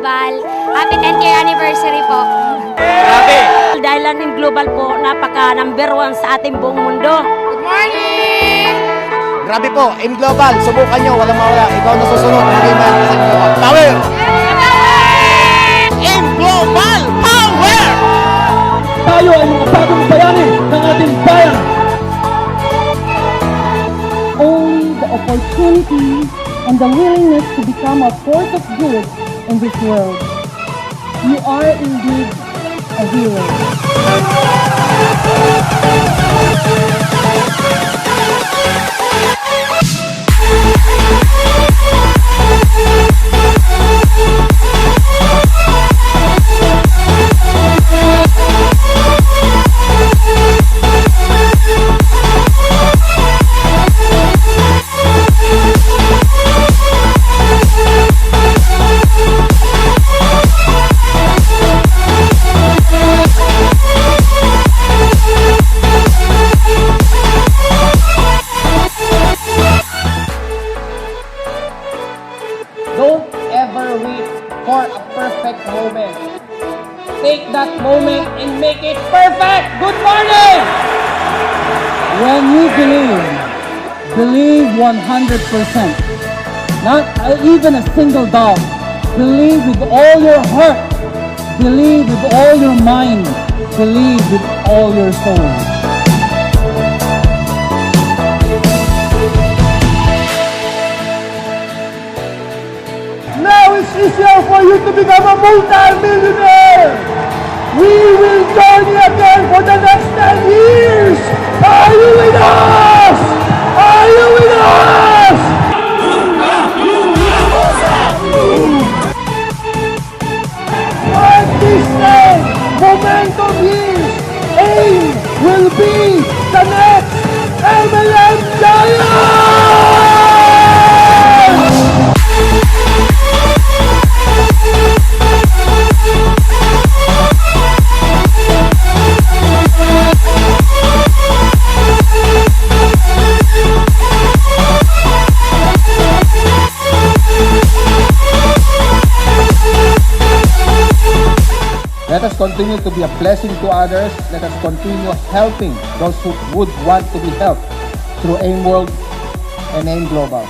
Global. Happy 10th year anniversary po. Grabe! Dahil ang AIM Global po, napaka number 1 sa ating buong mundo. Good morning! Grabe po, AIM Global, subukan nyo, walang mawala. Ikaw na susunod, maging man sa inyo. Power! AIM Global Power! Tayo ay mga bagong bayani ng ating bayan. Only the opportunity and the willingness to become a force of good in this world. You are indeed a hero. Don't ever wait for a perfect moment. Take that moment and make it perfect. Good morning! When you believe 100%. Not even a single doubt. Believe with all your heart. Believe with all your mind. Believe with all your soul. Now it's easier for you to become a multi-millionaire. We will join you again for the next 10 years. Are you with us? Are you with us? At this momentum years, AIM will be the next MLM Giant! Let us continue to be a blessing to others. Let us continue helping those who would want to be helped through AIM World and AIM Global.